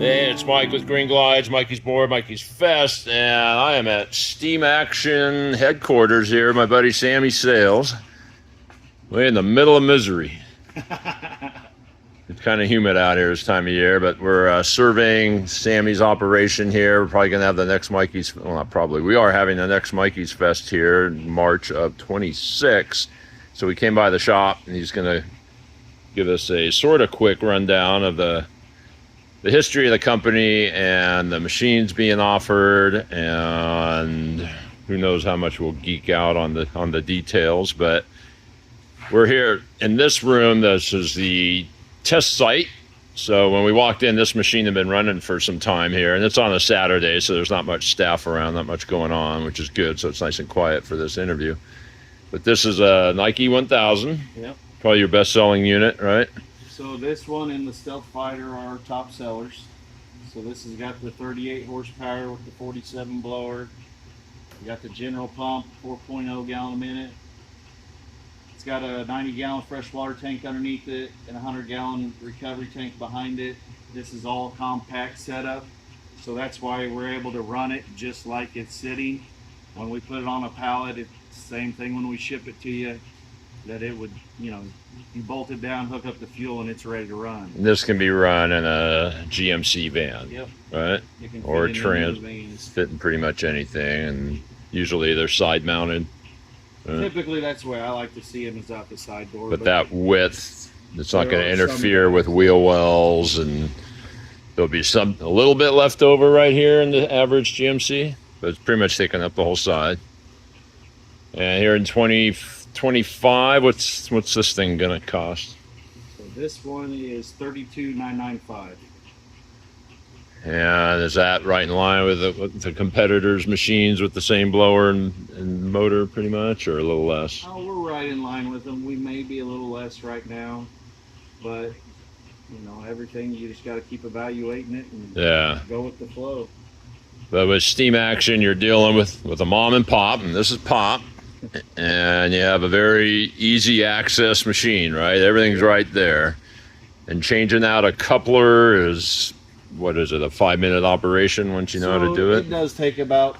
Hey, it's Mike with Green Glides, Mikey's Board, Mikey's Fest, and I am at Steam Action headquarters here. My buddy Sammy Sales. We're in the middle of misery. It's kind of humid out here this time of year, but we're surveying Sammy's operation here. We're probably going to have the next Mikey's, well, not probably, we are having the next Mikey's Fest here in March of 26. So we came by the shop, and he's going to give us a sort of quick rundown of the history of the company and the machines being offered, and who knows how much we'll geek out on the details. But we're here in this room. This is the test site. So when we walked in, this machine had been running for some time here, and it's on a Saturday, so there's not much staff around, not much going on, which is good. So it's nice and quiet for this interview. But this is a Nike 1000. Yep. Probably your best-selling unit, right? So this one and the Stealth Fighter are our top sellers. So this has got the 38 horsepower with the 47 blower. You got the general pump, 4.0 gallon a minute. It's got a 90-gallon freshwater tank underneath it and a 100-gallon recovery tank behind it. This is all compact setup, so that's why we're able to run it just like it's sitting. When we put it on a pallet, it's the same thing when we ship it to you, that it would, you know, you bolt it down, hook up the fuel, and it's ready to run. And this can be run in a GMC van, yep, right? Or fit in pretty much anything, and usually they're side mounted. Typically, that's the way I like to see them, is out the side door. But that width, it's not going to interfere with wheel wells, and there'll be a little bit left over right here in the average GMC, but it's pretty much taking up the whole side. And here in 2025, what's this thing gonna cost? So this one is $32,995. And is that right in line with the competitors' machines with the same blower and motor, pretty much, or a little less? Oh, we're right in line with them. We may be a little less right now, but you know, everything you just got to keep evaluating it and go with the flow. But with Steam Action, you're dealing with a mom and pop, and this is pop. And you have a very easy access machine, right? Everything's right there. And changing out a coupler is, what is it, a 5-minute operation once you know how to do it? It does take about,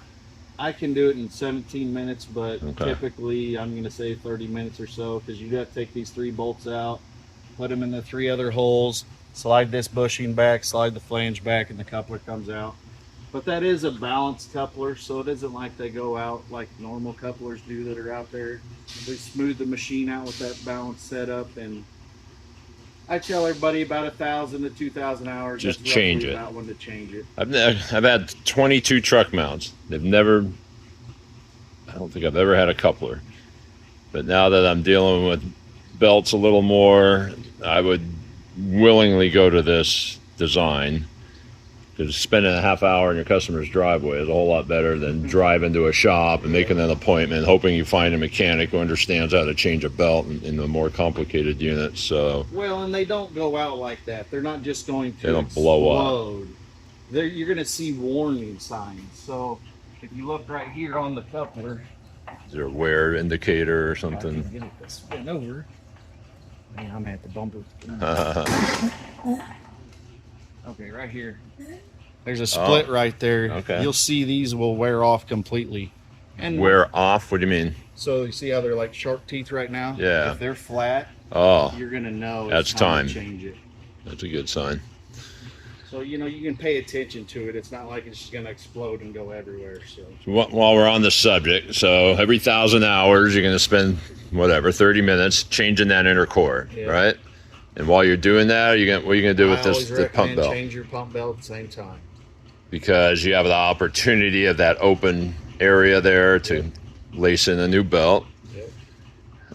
I can do it in 17 minutes, but typically I'm going to say 30 minutes or so, because you got to take these 3 bolts out, put them in the 3 other holes, slide this bushing back, slide the flange back, and the coupler comes out. But that is a balanced coupler, so it isn't like they go out like normal couplers do that are out there. They smooth the machine out with that balanced setup, and I tell everybody about 1,000 to 2,000 hours. Just change it. About when to change it. I've had 22 truck mounts. I don't think I've ever had a coupler. But now that I'm dealing with belts a little more, I would willingly go to this design. Because spending a half hour in your customer's driveway is a whole lot better than driving to a shop and making an appointment, hoping you find a mechanic who understands how to change a belt in the more complicated units. So well, and they don't go out like that. They're not just going to they don't blow up. You're going to see warning signs. So if you look right here on the coupler, is there a wear indicator or something? I can get it to spin over. Man, I'm at the bumper. Okay, right here. There's a split right there. Okay. You'll see these will wear off completely. And wear off? What do you mean? So you see how they're like shark teeth right now? Yeah. If they're flat, you're gonna know that's time to change it. That's a good sign. So you know, you can pay attention to it. It's not like it's just gonna explode and go everywhere. So while we're on the subject, so every 1,000 hours you're gonna spend whatever 30 minutes changing that inner core, right? And while you're doing that, what are you going to do with the pump belt? Change your pump belt at the same time. Because you have the opportunity of that open area there to lace in a new belt.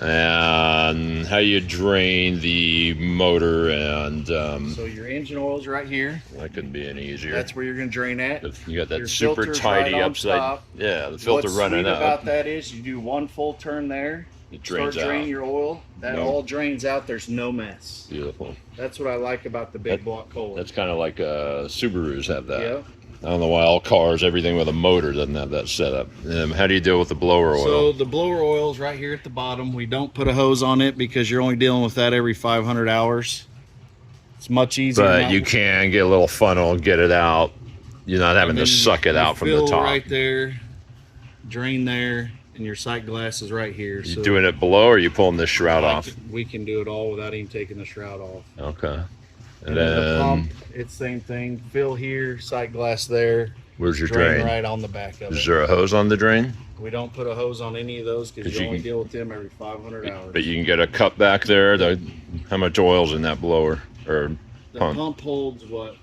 And how you drain the motor and... so your engine oil's right here. That couldn't be any easier. That's where you're going to drain at. You got that your super tidy right upside... Yeah, the filter running up. What's sweet about that is you do one full turn there. It drains Start draining your oil. That all drains out. There's no mess. Beautiful. That's what I like about the big block Kohler. That's kind of like Subarus have that. Yeah. I don't know why all cars, everything with a motor doesn't have that setup. How do you deal with the blower oil? So the blower oil is right here at the bottom. We don't put a hose on it because you're only dealing with that every 500 hours. It's much easier. But you can get a little funnel, get it out. You're not having to suck it out from the top. Right there, drain there, and your sight glass is right here. You doing it below, or are you pulling this shroud off? We can do it all without even taking the shroud off. Okay. And then the pump, it's same thing. Fill here, sight glass there. Where's your drain? Right on the back of it. Is there a hose on the drain? We don't put a hose on any of those because you only deal with them every 500 hours. But you can get a cup back there. How much oil's in that blower or the pump? The pump holds what,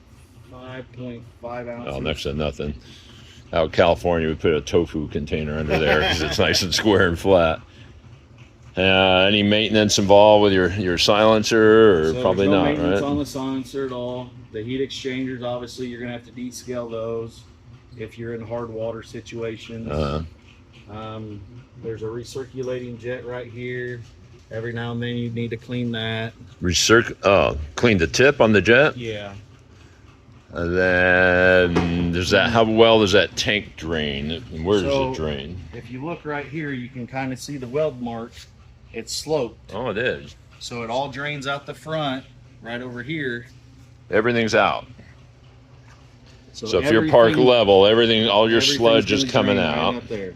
5.5 ounces. Oh, next to nothing. Out in California, we put a tofu container under there because it's nice and square and flat. Any maintenance involved with your silencer, or so probably not, right? Maintenance on the silencer at all. The heat exchangers, obviously, you're gonna have to descale those if you're in hard water situations. There's a recirculating jet right here. Every now and then you need to clean that. Clean the tip on the jet? Yeah. And then how well does that tank drain? And where does it drain? If you look right here, you can kind of see the weld mark. It's sloped. Oh, it is. So it all drains out the front, right over here. Everything's out. So if you're park level, all your sludge is coming out. Right there.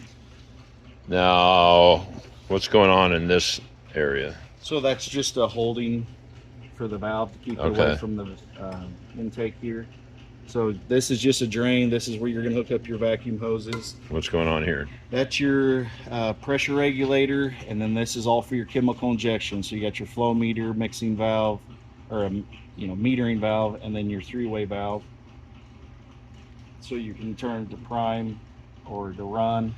Now, what's going on in this area? So that's just a holding for the valve to keep it away from the intake here. So this is just a drain. This is where you're going to hook up your vacuum hoses. What's going on here? That's your pressure regulator, and then this is all for your chemical injection. So you got your flow meter, mixing valve, or metering valve, and then your three-way valve. So you can turn to prime or to run.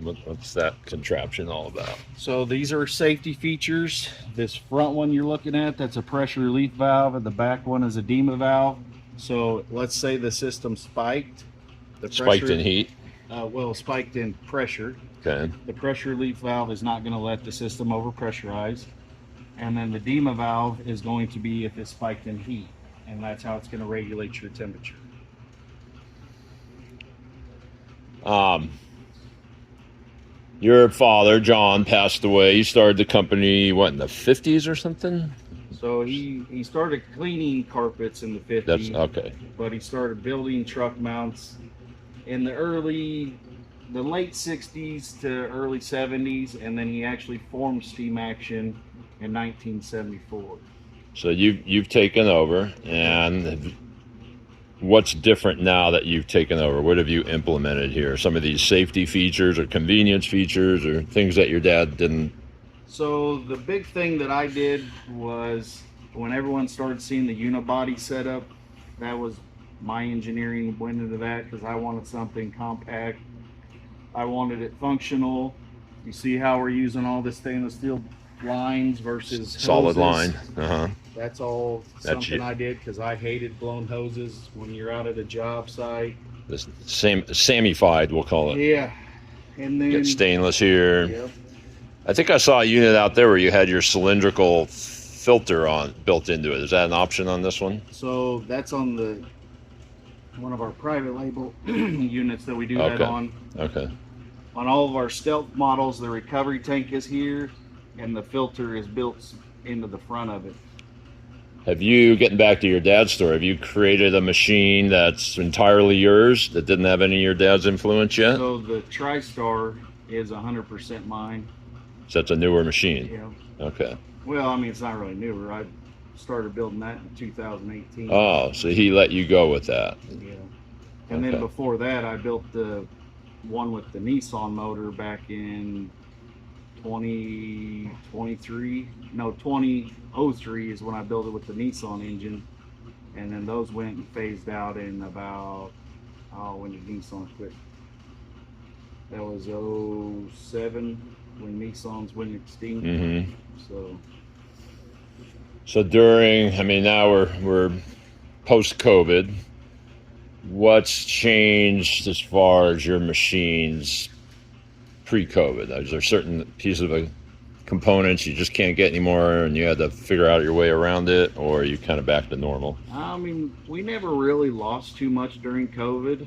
What's that contraption all about? So these are safety features. This front one you're looking at, that's a pressure relief valve, and the back one is a DEMA valve. So let's say the system spiked. Spiked in heat? Spiked in pressure. Okay. The pressure relief valve is not going to let the system overpressurize. And then the DEMA valve is going to be if it's spiked in heat. And that's how it's going to regulate your temperature. Your father, John, passed away. He started the company, what, in the 50s or something? So he started cleaning carpets in the 50s. That's okay. But he started building truck mounts in the late 60s to early 70s, and then he actually formed Steam Action in 1974. So you've taken over, and what's different now that you've taken over? What have you implemented here? Some of these safety features or convenience features or things that your dad didn't? So the big thing that I did was when everyone started seeing the unibody setup, that was my engineering went into that because I wanted something compact. I wanted it functional. You see how we're using all this stainless steel lines versus solid hoses. line. That's all something I did because I hated blown hoses when you're out at a job site. The Samified, we'll call it. Yeah. And then get stainless here. Yep. I think I saw a unit out there where you had your cylindrical filter built into it. Is that an option on this one? So that's on one of our private label units that we do that on. Okay. On all of our stealth models, the recovery tank is here, and the filter is built into the front of it. Have you, getting back to your dad's story, have you created a machine that's entirely yours that didn't have any of your dad's influence yet? So the TriStar is 100% mine. So that's a newer machine? Yeah. Okay. Well, I mean, it's not really newer. I started building that in 2018. Oh, so he let you go with that. Yeah. And then before that, I built the one with the Nissan motor back in 2003 is when I built it with the Nissan engine, and then those went and phased out in about when did Nissan quit? That was 07 when Nissans went extinct. Mm-hmm. So during, I mean, now we're post-COVID. What's changed as far as your machines pre-COVID? Is there certain pieces of components you just can't get anymore and you had to figure out your way around it, or are you kind of back to normal? I mean, we never really lost too much during COVID.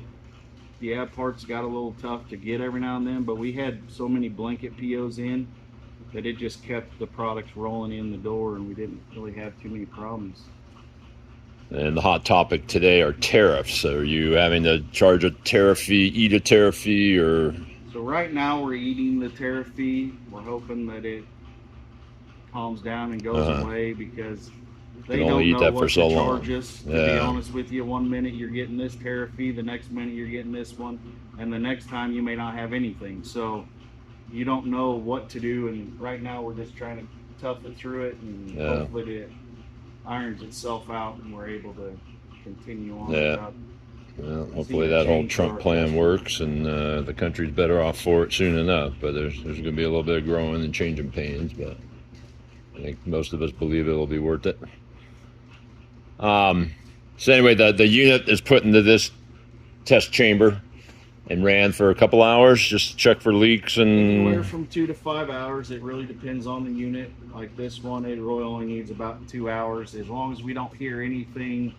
Yeah, parts got a little tough to get every now and then, but we had so many blanket POs in that it just kept the products rolling in the door, and we didn't really have too many problems. And the hot topic today are tariffs. Are you having to charge a tariff fee, eat a tariff fee, or? So right now we're eating the tariff fee. We're hoping that it calms down and goes away, because they can only don't eat know that for what so to long. charge us. To be Yeah. honest with you, one minute you're getting this tariff fee, the next minute you're getting this one, and the next time you may not have anything. So you don't know what to do, and right now we're just trying to tough it through it, and hopefully it irons itself out and we're able to continue on. Yeah. Well, hopefully that whole Trump plan works, and the country's better off for it soon enough. But there's going to be a little bit of growing and changing pains, but I think most of us believe it'll be worth it. So anyway, the unit is put into this test chamber and ran for a couple hours just to check for leaks and anywhere from 2 to 5 hours. It really depends on the unit. Like this one, it really only needs about 2 hours. As long as we don't hear anything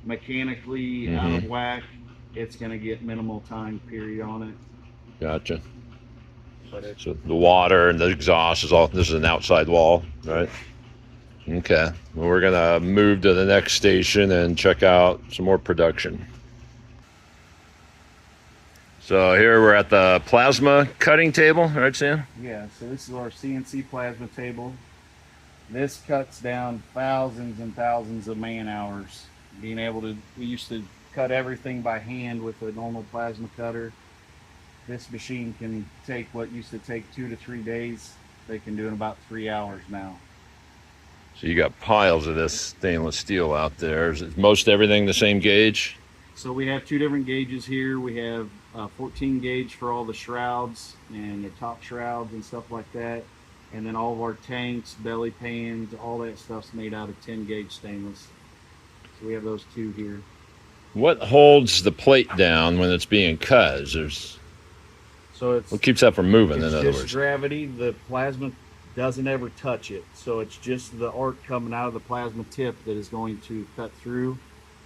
mechanically out of whack, it's going to get minimal time period on it. Gotcha. So the water and the exhaust is all, this is an outside wall, right? Okay. Well, we're going to move to the next station and check out some more production. So here we're at the plasma cutting table, right, Sam? Yeah, so this is our CNC plasma table. This cuts down thousands and thousands of man hours. Being able to, we used to cut everything by hand with a normal plasma cutter. This machine can take what used to take 2 to 3 days. They can do in about 3 hours now. So you got piles of this stainless steel out there. Is most everything the same gauge? So we have 2 different gauges here. We have 14 gauge for all the shrouds and the top shrouds and stuff like that. And then all of our tanks, belly pans, all that stuff's made out of 10 gauge stainless. So we have those 2 here. What holds the plate down when it's being cut? What keeps that from moving, in other words? It's just gravity. The plasma doesn't ever touch it. So it's just the arc coming out of the plasma tip that is going to cut through,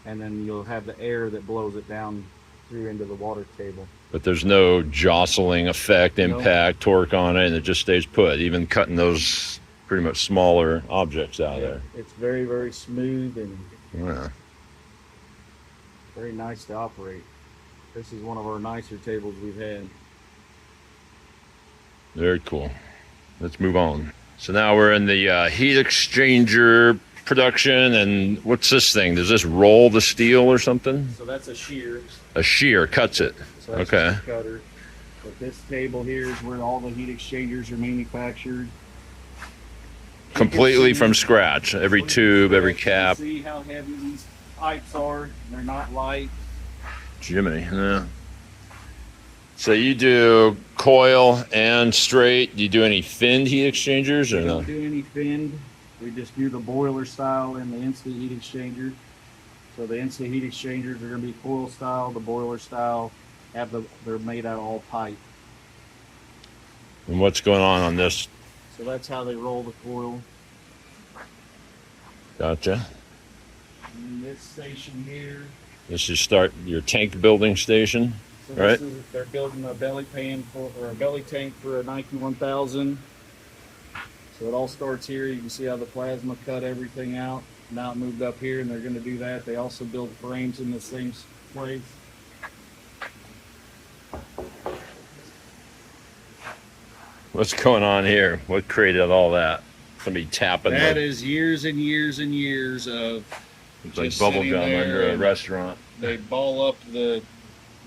and then you'll have the air that blows it down through into the water table. But there's no jostling effect, impact, torque on it, and it just stays put, even cutting those pretty much smaller objects out there. It's very, very smooth and very nice to operate. This is one of our nicer tables we've had. Very cool. Let's move on. So now we're in the heat exchanger production, and what's this thing? Does this roll the steel or something? So that's a shear. A shear cuts it. So that's okay. A cutter. But this table here is where all the heat exchangers are manufactured. Completely from scratch. Every tube, every cap. See how heavy these pipes are? They're not light. Jiminy. Yeah. So you do coil and straight. Do you do any finned heat exchangers or no? We no? don't do any finned. We just do the boiler style and the instant heat exchanger. So the instant heat exchangers are going to be coil style. The boiler style they're made out of all pipe. And what's going on this? So that's how they roll the coil. Gotcha. And this station here. This is your tank building station, So right? They're building a belly pan or a belly tank for a Nike 1000. So it all starts here. You can see how the plasma cut everything out. Now it moved up here, and they're going to do that. They also build frames in the same place. What's going on here? What created all that? Somebody tapping. That is years and years and years of. It's like bubble gum under a restaurant. They ball up the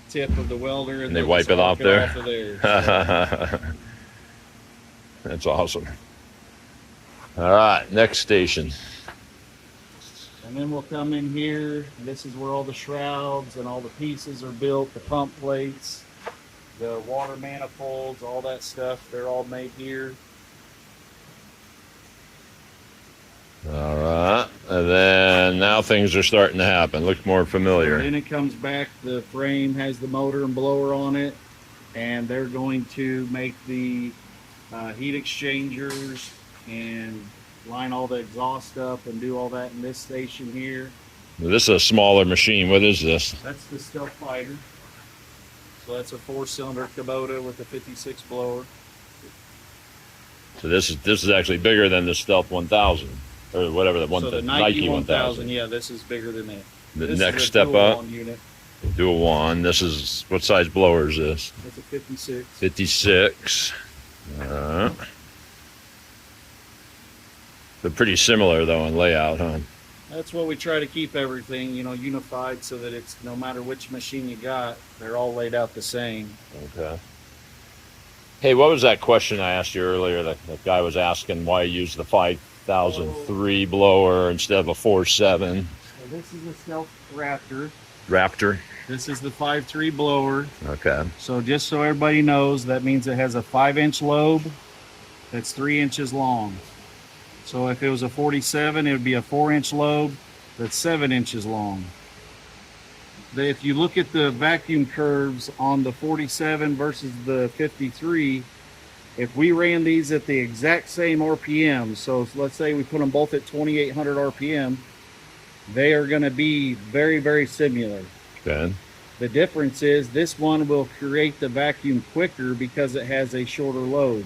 tip of the welder and they wipe it off there. Off of there, so. That's awesome. All right, next station. And then we'll come in here. This is where all the shrouds and all the pieces are built, the pump plates, the water manifolds, all that stuff. They're all made here. All right, and then now things are starting to happen. Look more familiar. And then it comes back. The frame has the motor and blower on it, and they're going to make the heat exchangers and line all the exhaust up and do all that in this station here. This is a smaller machine. What is this? That's the Stealth Fighter. So that's a 4-cylinder Kubota with a 56 blower. So this is actually bigger than the Stealth 1000. or whatever the one, So the the Nike 1000. yeah, this is bigger than it. The This next is a step dual up, wand unit. dual wand. This is, what size blower is this? That's a 56. 56. They're pretty similar though in layout, huh? That's what we try to keep everything, unified so that it's no matter which machine you got, they're all laid out the same. Okay. Hey, what was that question I asked you earlier? That guy was asking why you use the 5003 blower instead of a 47. So this is a Stealth Raptor. Raptor. This is the 5.3 blower. Okay. So just so everybody knows, that means it has a 5-inch lobe that's 3 inches long. So if it was a 47, it would be a 4-inch lobe that's 7 inches long. If you look at the vacuum curves on the 47 versus the 53, if we ran these at the exact same RPM, so let's say we put them both at 2,800 RPM, they are going to be very, very similar. Okay. The difference is this one will create the vacuum quicker because it has a shorter load.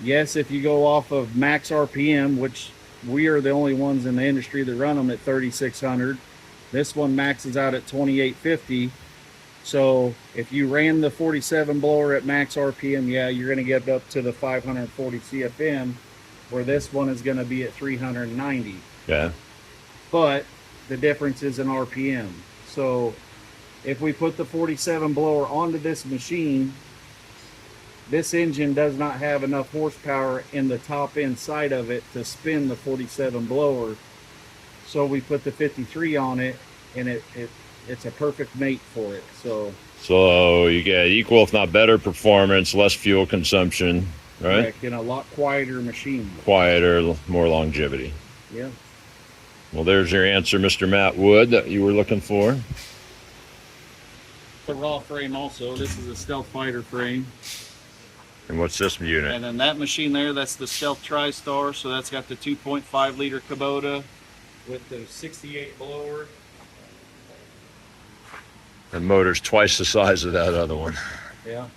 Yes, if you go off of max RPM, which we are the only ones in the industry that run them at 3,600, this one maxes out at 2,850. So if you ran the 47 blower at max RPM, yeah, you're going to get up to the 540 CFM, where this one is going to be at 390. Yeah. But the difference is in RPM. So if we put the 47 blower onto this machine, this engine does not have enough horsepower in the top end side of it to spin the 47 blower. So we put the 53 on it, and it's a perfect mate for it. So you get equal, if not better, performance, less fuel consumption, right? in a lot quieter machine. Quieter, more longevity. Yeah. Well, there's your answer, Mr. Matt Wood, that you were looking for. The raw frame also. This is a Stealth Fighter frame. And what's this unit? And then that machine there, that's the Stealth TriStar. So that's got the 2.5 liter Kubota with the 68 blower. The motor's twice the size of that other one. Yeah,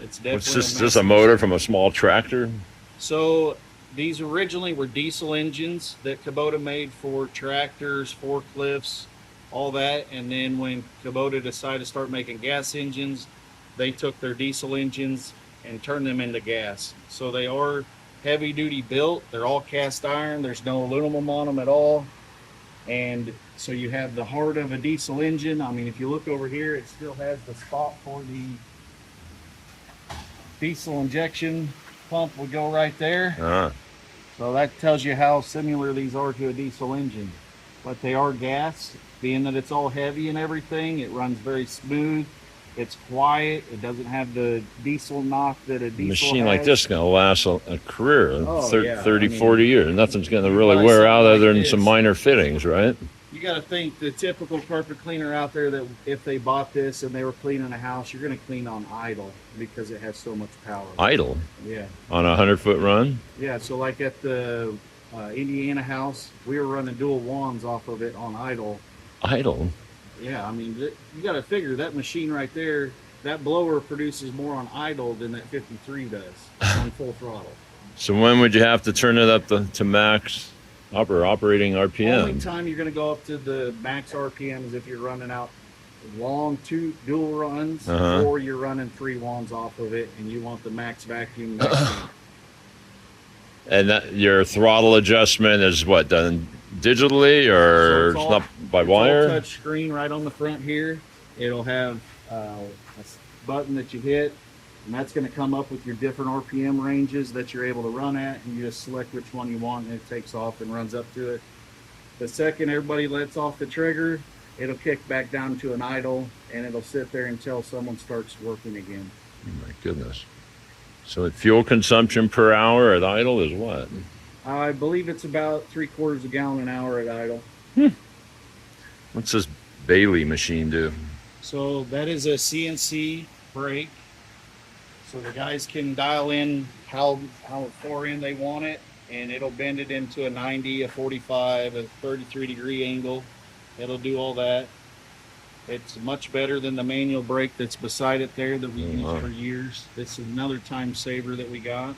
it's definitely. What's this? Is this a motor from a small tractor? So these originally were diesel engines that Kubota made for tractors, forklifts, all that. And then when Kubota decided to start making gas engines, they took their diesel engines and turned them into gas. So they are heavy duty built. They're all cast iron. There's no aluminum on them at all. And so you have the heart of a diesel engine. I mean, if you look over here, it still has the spot for the diesel injection pump would go right there. So that tells you how similar these are to a diesel engine. But they are gas, being that it's all heavy and everything. It runs very smooth. It's quiet. It doesn't have the diesel knock that a diesel machine has. like this is going to last a career, Oh, 30, 40 years. Nothing's going to really buy wear out something other like than this. some minor fittings, right? You got to think the typical carpet cleaner out there, that if they bought this and they were cleaning a house, you're going to clean on idle because it has so much power. Idle? Yeah. On a 100-foot run? Yeah, so like at the Indiana house, we were running dual wands off of it on idle. Idle? Yeah, I mean, you got to figure that machine right there, that blower produces more on idle than that 53 does on full throttle. So when would you have to turn it up to max operating RPM? Only time you're going to go up to the max RPM is if you're running out long dual runs, or you're running 3 wands off of it and you want the max vacuum. And your throttle adjustment is what, done digitally or so it's not by wire? It's all touch screen right on the front here. It'll have a button that you hit, and that's going to come up with your different RPM ranges that you're able to run at, and you just select which one you want, and it takes off and runs up to it. The second everybody lets off the trigger, it'll kick back down to an idle, and it'll sit there until someone starts working again. Oh my goodness. So fuel consumption per hour at idle is what? I believe it's about 3/4 gallon an hour at idle. What's this Bailey machine do? So that is a CNC brake. So the guys can dial in how far in they want it, and it'll bend it into a 90, a 45, a 33-degree angle. It'll do all that. It's much better than the manual brake that's beside it there that we used for years. This is another time saver that we got.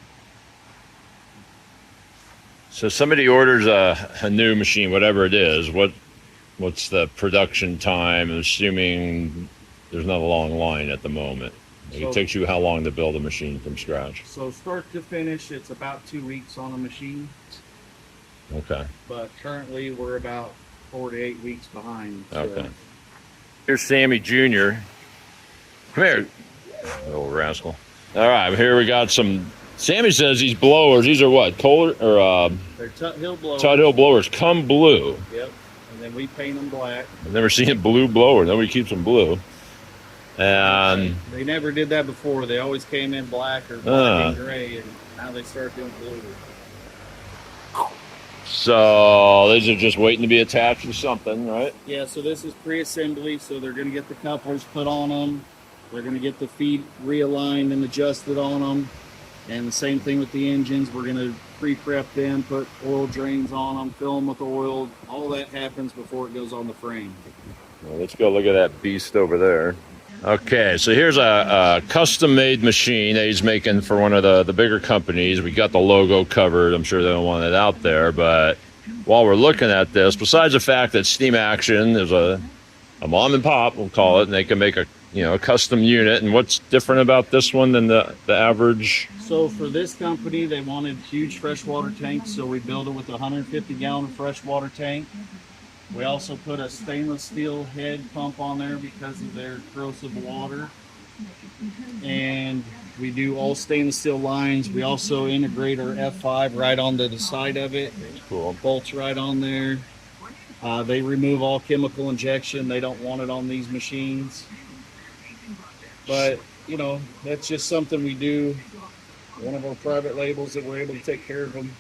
So somebody orders a new machine, whatever it is. What's the production time? I'm assuming there's not a long line at the moment. It takes you how long to build a machine from scratch? So start to finish, it's about 2 weeks on a machine. Okay. But currently we're about 4 to 8 weeks behind. So. Okay. Here's Sammy Jr. Come here, little rascal. All right, here we got some. Sammy says these blowers. These are what? Kohler or they're Tutill blowers. Tutill blowers come blue. Yep. And then we paint them black. I've never seen a blue blower. Nobody keeps them blue. And they never did that before. They always came in black or black and gray, and now they start doing blue. So these are just waiting to be attached to something, right? Yeah, so this is pre-assembly, so they're going to get the couplers put on them. They're going to get the feet realigned and adjusted on them. And the same thing with the engines. We're going to pre-prep them, put oil drains on them, fill them with oil. All that happens before it goes on the frame. Well, let's go look at that beast over there. Okay, so here's a custom-made machine that he's making for one of the bigger companies. We got the logo covered. I'm sure they don't want it out there, but while we're looking at this, besides the fact that Steam Action is a mom and pop, we'll call it, and they can make a custom unit. And what's different about this one than the average? So for this company, they wanted huge freshwater tanks, so we built it with a 150-gallon freshwater tank. We also put a stainless steel head pump on there because of their corrosive water. And we do all stainless steel lines. We also integrate our F5 right onto the side of it. Cool. Bolts right on there. They remove all chemical injection. They don't want it on these machines. But, that's just something we do. One of our private labels that we're able to take care of them.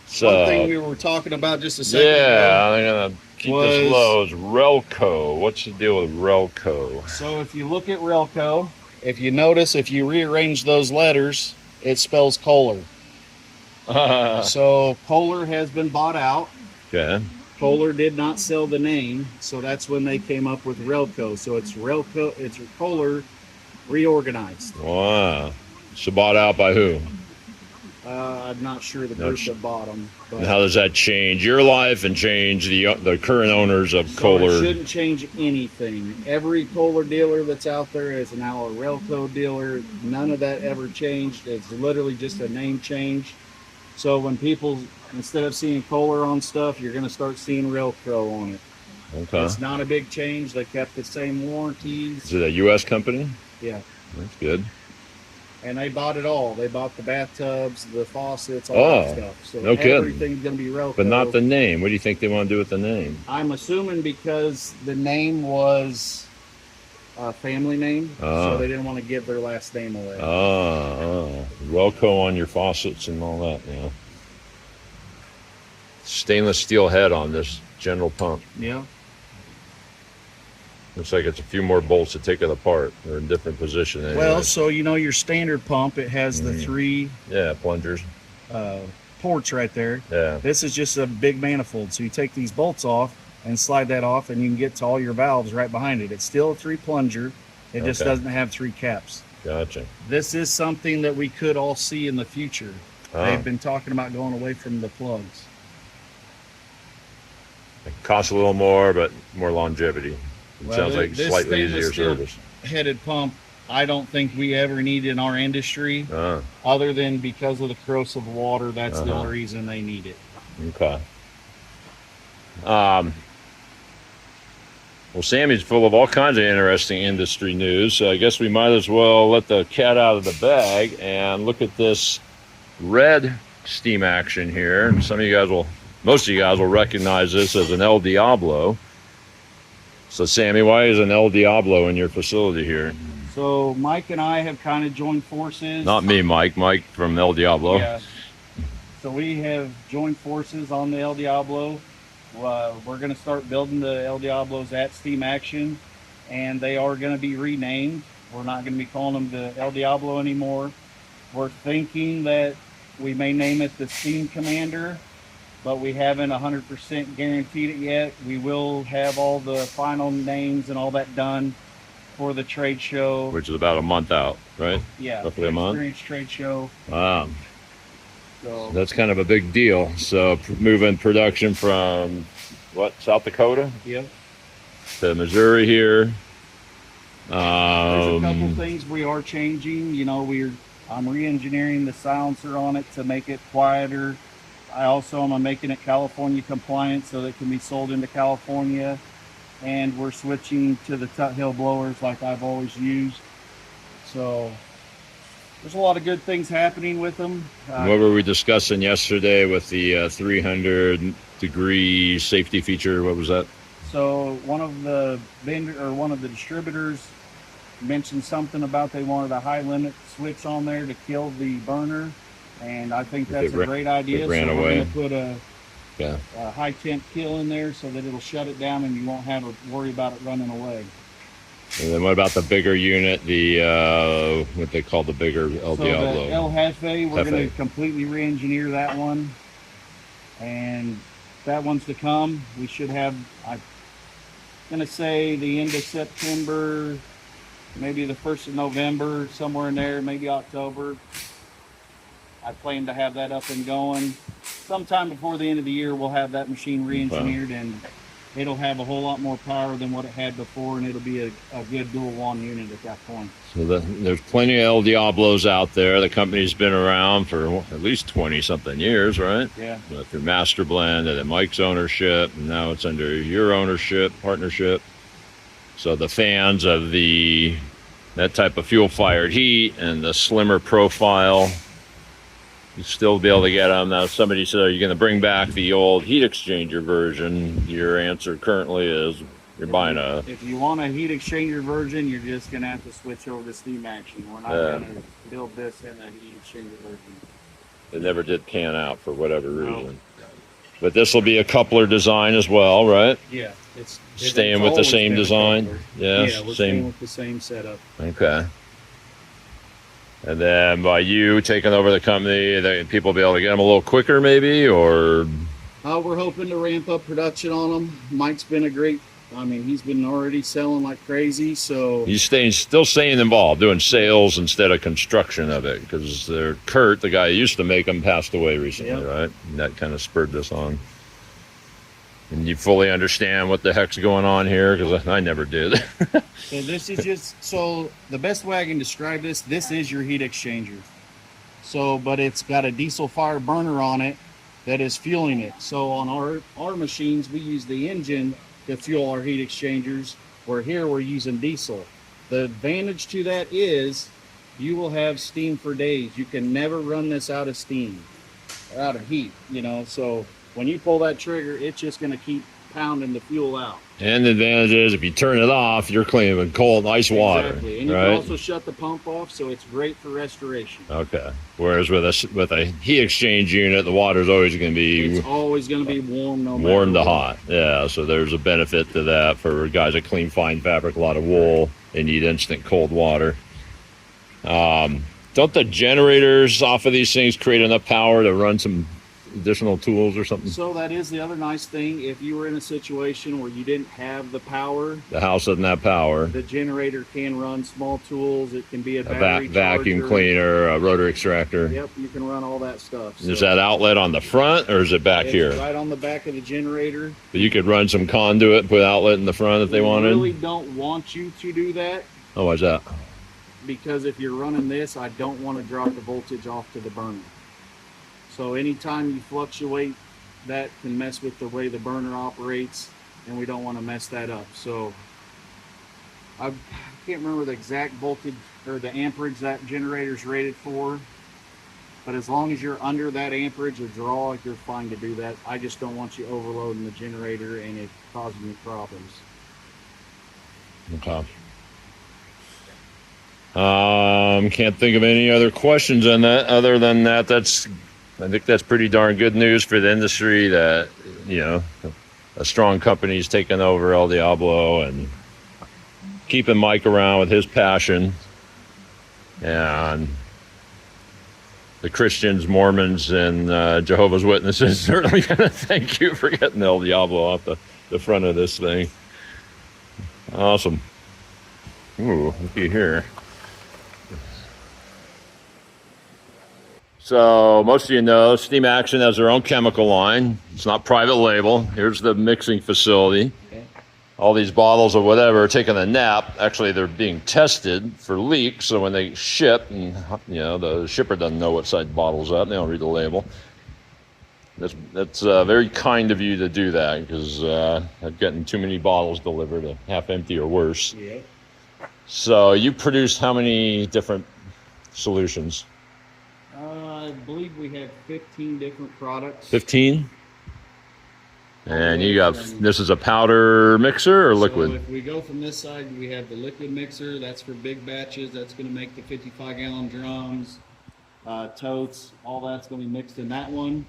So, one thing we were talking about just a second ago. Yeah, I'm going to keep this low. Is Relco. What's the deal with Relco? So if you look at Relco, if you notice, if you rearrange those letters, it spells Kohler. So Kohler has been bought out. Okay. Kohler did not sell the name, so that's when they came up with Relco. So it's Relco, it's Kohler reorganized. Wow. So bought out by who? I'm not sure the group that bought them. And how does that change your life and change the current owners of Kohler? It shouldn't change anything. Every Kohler dealer that's out there is now a Relco dealer. None of that ever changed. It's literally just a name change. So when people, instead of seeing Kohler on stuff, you're going to start seeing Relco on it. Okay. It's not a big change. They kept the same warranties. Is it a U.S. company? Yeah. That's good. And they bought it all. They bought the bathtubs, the faucets, all that stuff. So no kidding. Everything's going to be Relco. But not the name. What do you think they want to do with the name? I'm assuming because the name was a family name, so they didn't want to give their last name away. Relco on your faucets and all that, Stainless steel head on this general pump. Yeah. Looks like it's a few more bolts to take it apart. They're in different position. Anyway. Well, so your standard pump, it has the three plungers, ports right there. Yeah. This is just a big manifold. So you take these bolts off and slide that off, and you can get to all your valves right behind it. It's still a 3-plunger. It just doesn't have 3 caps. Gotcha. This is something that we could all see in the future. They've been talking about going away from the plugs. It costs a little more, but more longevity. It sounds like slightly easier service. Headed pump, I don't think we ever need in our industry, other than because of the corrosive water. That's the only reason they need it. Okay. Well, Sammy's full of all kinds of interesting industry news, so I guess we might as well let the cat out of the bag and look at this red Steam Action here. And most of you guys will recognize this as an El Diablo. So, Sammy, why is an El Diablo in your facility here? So, Mike and I have kind of joined forces. Not me, Mike. Mike from El Diablo. Yeah. So, we have joined forces on the El Diablo. We're going to start building the El Diablos at Steam Action, and they are going to be renamed. We're not going to be calling them the El Diablo anymore. We're thinking that we may name it the Steam Commander, but we haven't 100% guaranteed it yet. We will have all the final names and all that done for the trade show. Which is about a month out, right? Yeah. Roughly a month? Experience trade show. Wow. So That's kind of a big deal. So moving production from South Dakota yep. to Missouri here. There's a couple things we are changing. You know, I'm re-engineering the silencer on it to make it quieter. I also am making it California compliant so that it can be sold into California. And we're switching to the Tutill blowers like I've always used. So there's a lot of good things happening with them. What were we discussing yesterday with the 300-degree safety feature? What was that? So one of the distributors mentioned something about they wanted a high limit switch on there to kill the burner, and I think that's a great idea. It ran so away. We're going to put a high temp kill in there so that it'll shut it down and you won't have to worry about it running away. And then what about the bigger unit, the what they call the bigger El Diablo? So the El Jefe, we're going to completely re-engineer that one, and that one's to come. We should have, I'm going to say the end of September, maybe the 1st of November, somewhere in there, maybe October. I plan to have that up and going. Sometime before the end of the year, we'll have that machine re-engineered, and it'll have a whole lot more power than what it had before, and it'll be a good dual one unit at that point. So there's plenty of El Diablos out there. The company's been around for at least 20-something years, right? Yeah. Through Master Blend and then Mike's ownership, and now it's under your ownership, partnership. So the fans of that type of fuel-fired heat and the slimmer profile, you still be able to get them. Now, somebody said, are you going to bring back the old heat exchanger version? Your answer currently is you're buying a... If you want a heat exchanger version, you're just going to have to switch over to steam action. We're not going to build this in a heat exchanger version. It never did pan out for whatever reason. But this will be a coupler design as well, right? Yeah. Staying with the same design? Yeah, we're staying with the same setup. Okay. And then by you taking over the company, people will be able to get them a little quicker maybe, or? We're hoping to ramp up production on them. Mike's been he's been already selling like crazy, so. He's still staying involved, doing sales instead of construction of it, because Kurt, the guy who used to make them, passed away recently, right? And that kind of spurred this on. And you fully understand what the heck's going on here, because I never did. So this is the best way I can describe this is your heat exchanger. So, but it's got a diesel fire burner on it that is fueling it. So on our machines, we use the engine to fuel our heat exchangers, where here we're using diesel. The advantage to that is you will have steam for days. You can never run this out of steam, out of heat, so when you pull that trigger, it's just going to keep pounding the fuel out. And the advantage is if you turn it off, you're cleaning with cold, ice water. Exactly. And you can also shut the pump off, so it's great for restoration. Okay. Whereas with a heat exchange unit, the water's always going to be... It's always going to be warm no matter warm to what. hot. Yeah, so there's a benefit to that for guys that clean fine fabric, a lot of wool. They need instant cold water. Don't the generators off of these things create enough power to run some additional tools or something? So that is the other nice thing. If you were in a situation where you didn't have the power, the house doesn't have power, the generator can run small tools. It can be a battery vacuum charger. Cleaner, a rotor extractor. Yep, you can run all that stuff. Is that outlet on the front, or is it back here? Right on the back of the generator. But you could run some conduit and put outlet in the front if they wanted? I really don't want you to do that. Oh, why's that? Because if you're running this, I don't want to drop the voltage off to the burner. So anytime you fluctuate, that can mess with the way the burner operates, and we don't want to mess that up. So I can't remember the exact voltage or the amperage that generator's rated for, but as long as you're under that amperage of draw, you're fine to do that. I just don't want you overloading the generator and it causing you problems. Okay. Can't think of any other questions on that. Other than that, I think that's pretty darn good news for the industry that, a strong company's taking over El Diablo and keeping Mike around with his passion. And the Christians, Mormons, and Jehovah's Witnesses certainly going to thank you for getting El Diablo off the front of this thing. Awesome. Ooh, looky here. So most of you know Steam Action has their own chemical line. It's not private label. Here's the mixing facility. Okay. All these bottles of whatever are taking a nap. Actually, they're being tested for leaks. So when they ship, and the shipper doesn't know what size the bottle's up, they don't read the label. That's very kind of you to do that, because I've gotten too many bottles delivered, half empty or worse. Yeah. So you produce how many different solutions? I believe we have 15 different products. 15? And you got, this is a powder mixer or liquid? So if we go from this side, we have the liquid mixer. That's for big batches. That's going to make the 55-gallon drums, totes. All that's going to be mixed in that one.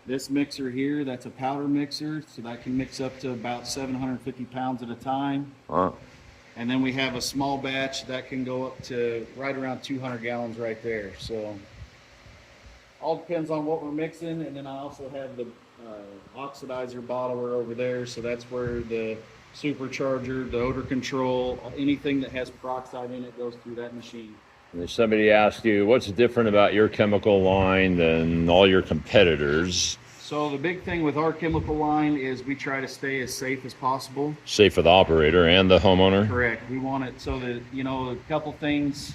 This mixer here, that's a powder mixer, so that can mix up to about 750 pounds at a time. Wow. And then we have a small batch that can go up to right around 200 gallons right there. So all depends on what we're mixing. And then I also have the oxidizer bottler over there, so that's where the supercharger, the odor control, anything that has peroxide in it goes through that machine. And if somebody asked you, what's different about your chemical line than all your competitors? So the big thing with our chemical line is we try to stay as safe as possible. Safe for the operator and the homeowner? Correct. We want it so that, a couple things.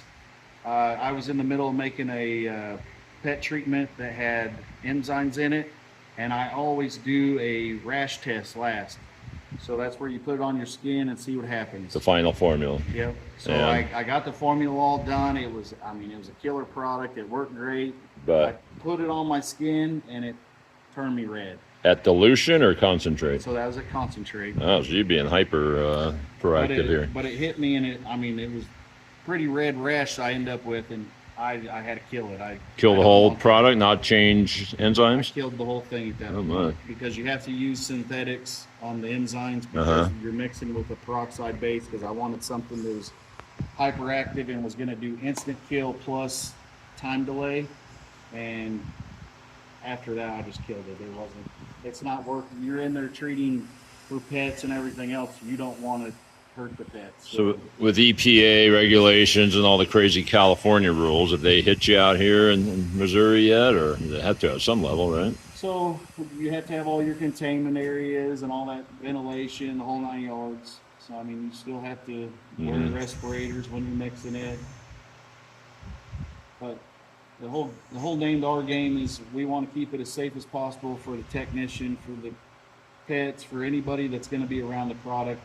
I was in the middle of making a pet treatment that had enzymes in it, and I always do a rash test last. So that's where you put it on your skin and see what happens. The final formula. Yep. So I got the formula all done. It was a killer product. It worked great. But I put it on my skin and it turned me red. At dilution or concentrate? So that was a concentrate. Oh, so you being hyper proactive here. But it hit me, and it was pretty red rash I ended up with, and I had to kill it. Kill the whole product, not change I enzymes? killed the whole thing at that point. My. Because you have to use synthetics on the enzymes because you're mixing with a peroxide base, because I wanted something that was hyperactive and was going to do instant kill plus time delay. And after that, I just killed it. It's not working. You're in there treating for pets and everything else. You don't want to hurt the pets. So with EPA regulations and all the crazy California rules, have they hit you out here in Missouri yet, or they have to at some level, right? So you have to have all your containment areas and all that ventilation, the whole 9 yards. So you still have to wear respirators when you're mixing it. But the whole name of our game is we want to keep it as safe as possible for the technician, for the pets, for anybody that's going to be around the product.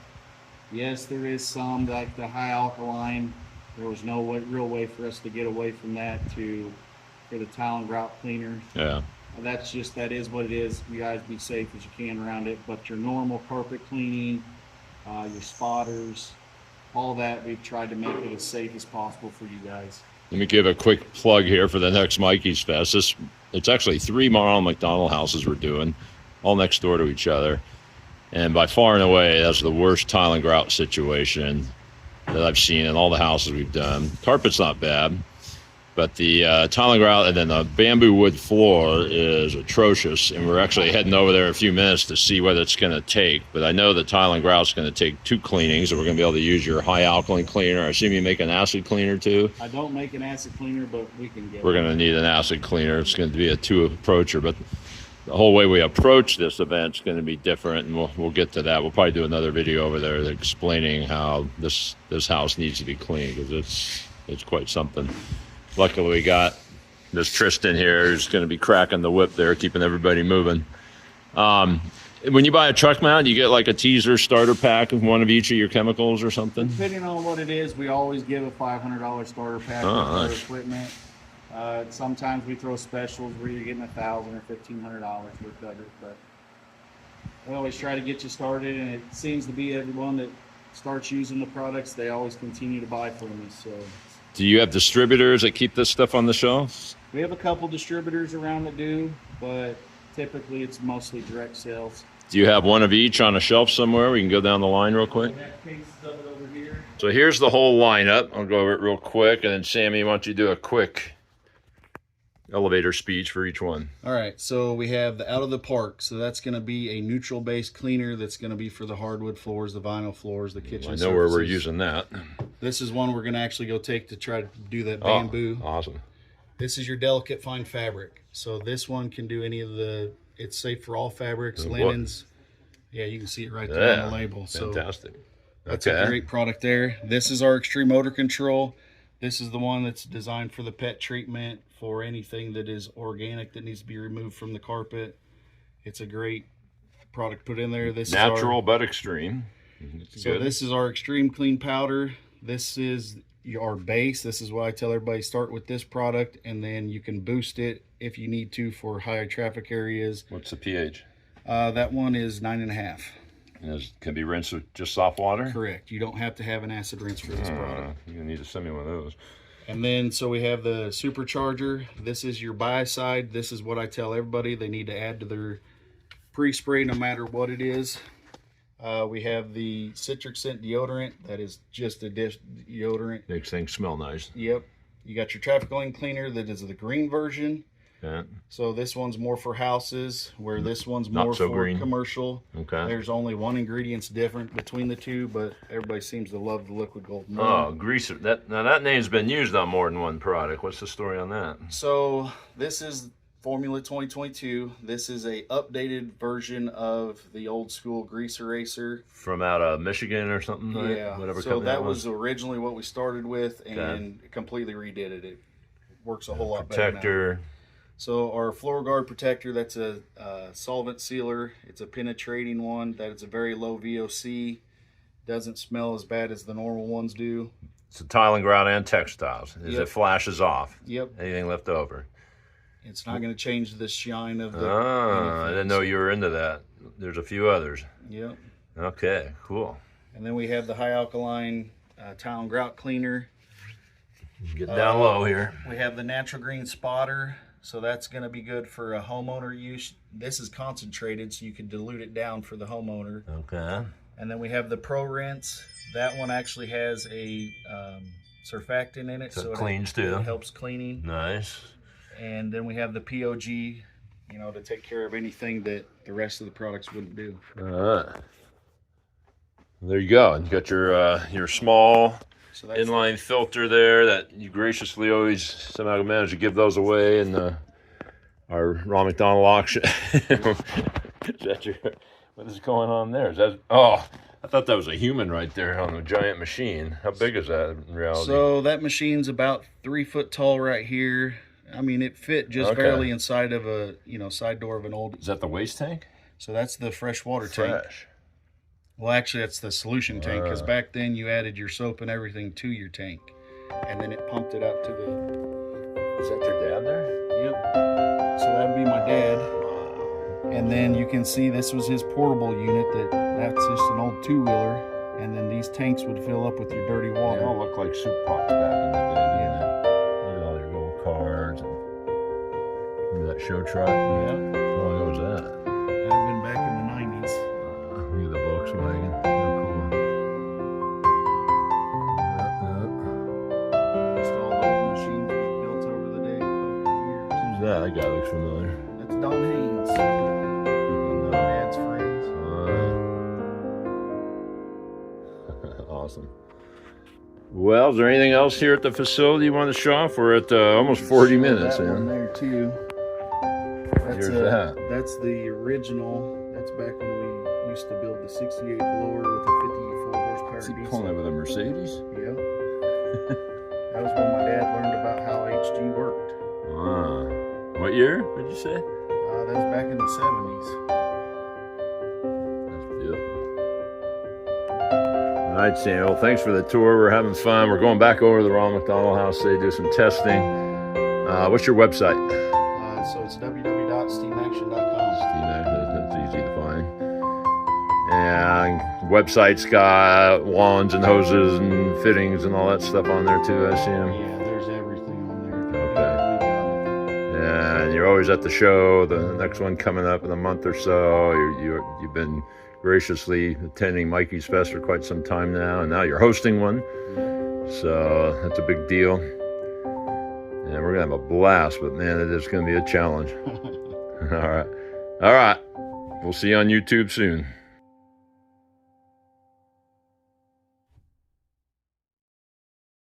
Yes, there is some, like the high alkaline. There was no real way for us to get away from that for the tile and grout cleaner. Yeah. That is what it is. You guys be safe as you can around it. But your normal carpet cleaning, your spotters, all that, we've tried to make it as safe as possible for you guys. Let me give a quick plug here for the next Mikey's Fest. It's actually 3 Ronald McDonald houses we're doing, all next door to each other. And by far and away, that's the worst tile and grout situation that I've seen in all the houses we've done. Carpet's not bad, but the tile and grout and then the bamboo wood floor is atrocious. And we're actually heading over there in a few minutes to see what it's going to take. But I know the tile and grout's going to take 2 cleanings, and we're going to be able to use your high alkaline cleaner. I assume you make an acid cleaner too? I don't make an acid cleaner, but we can get it. We're going to need an acid cleaner. It's going to be a 2-approacher, but the whole way we approach this event is going to be different, and we'll get to that. We'll probably do another video over there explaining how this house needs to be cleaned, because it's quite something. Luckily, we got this Tristan here who's going to be cracking the whip there, keeping everybody moving. When you buy a truck mount, you get like a teaser starter pack of one of each of your chemicals or something? Depending on what it is, we always give a $500 starter pack with our equipment. Sometimes we throw specials where you're getting $1,000 or $1,500 worth of it, but we always try to get you started, and it seems to be everyone that starts using the products, they always continue to buy from us. So, do you have distributors that keep this stuff on the shelves? We have a couple distributors around that do, but typically it's mostly direct sales. Do you have one of each on a shelf somewhere? We can go down the line real quick. We have cases of it over here. So here's the whole lineup. I'll go over it real quick, and then Sammy, why don't you do a quick elevator speech for each one. All right, so we have the Out of the Park. So that's going to be a neutral base cleaner that's going to be for the hardwood floors, the vinyl floors, the kitchen I know surfaces. Where we're using that. This is one we're going to actually go take to try to do that bamboo. Awesome. This is your delicate fine fabric. So this one can do any of the, it's safe for all fabrics, linens. Yeah, you can see it right there on the label. Fantastic. So that's a great product there. This is our extreme odor control. This is the one that's designed for the pet treatment, for anything that is organic that needs to be removed from the carpet. It's a great product put in there. This natural but extreme. So this is our extreme clean powder. This is our base. This is why I tell everybody, start with this product, and then you can boost it if you need to for high traffic areas. What's the pH? That one is 9.5. And can be rinsed with just soft water? Correct. You don't have to have an acid rinse for this product. You need to send me one of those. And then, so we have the supercharger. This is your biocide. This is what I tell everybody they need to add to their pre-spray, no matter what it is. We have the citric scent deodorant. That is just a dish deodorant. Makes things smell nice. Yep. You got your traffic lane cleaner. That is the green version. Okay. So this one's more for houses, where this one's more for green. Commercial. Okay. There's only one ingredient's different between the two, but everybody seems to love the liquid gold. Oh, greaser. That name's been used on more than one product. What's the story on that? So this is Formula 2022. This is a updated version of the old school grease eraser from out of Michigan or something. Right? Yeah. Whatever. So that was originally what we started with, and completely redid it. It works a whole lot better now. So our floor guard protector, that's a solvent sealer. It's a penetrating one. That is a very low VOC. Doesn't smell as bad as the normal ones do. It's a tile and grout and textiles. It flashes off. Yep. Anything left over. It's not going to change the shine of the... I didn't know you were into that. There's a few others. Yep. Okay, cool. And then we have the high alkaline tile and grout cleaner. Get down low here. We have the natural green spotter. So that's going to be good for a homeowner use. This is concentrated, so you can dilute it down for the homeowner. Okay. And then we have the Pro Rinse. That one actually has a surfactant in it, so it cleans too. It helps cleaning. Nice. And then we have the POG, you know, to take care of anything that the rest of the products wouldn't do. All right. There you go. You got your small inline filter there that you graciously always somehow manage to give those away in our Ron McDonald auction. Is that what is going on there? Is that, oh, I thought that was a human right there on a giant machine. How big is that in reality? So that machine's about 3 foot tall right here. I mean, it fit just barely inside of a, side door of an old... Is that the waste tank? So that's the fresh water tank. Well, actually, that's the solution tank, because back then you added your soap and everything to your tank, and then it pumped it out to the... Is that your dad there? Yep. So that'd be my dad. And then you can see this was his portable unit. That's just an old two-wheeler, and then these tanks would fill up with your dirty water. They all look like soup pots back in the day. Yeah. Look at all your little cars. Remember that show truck? Yeah. How long ago was that? That'd have been back in the 90s. Look at the Volkswagen. How cool. Just all the old machines we built over the day, over the years. Who's that? That guy looks familiar. That's Don Haynes. My dad's friends. Awesome. Well, is there anything else here at the facility you want to show off? We're at almost 40 minutes. That one there too. Here's that. That's the original. That's back when we used to build the 68 blower with a 54 horsepower Is he diesel. pulling it with a Mercedes? Yep. That was when my dad learned about how HG worked. What year did you say? That was back in the 70s. That's beautiful. All right, Sam. Well, thanks for the tour. We're having fun. We're going back over to the Ron McDonald house. They do some testing. What's your website? So it's www.steamaction.com. That's easy to find. And website's got wands and hoses and fittings and all that stuff on there too, I assume. Yeah, there's everything on there. Okay. And you're always at the show. The next one coming up in a month or so. You've been graciously attending Mikey's Fest for quite some time now, and now you're hosting one. So that's a big deal. And we're going to have a blast, but man, it is going to be a challenge. All right. We'll see you on YouTube soon.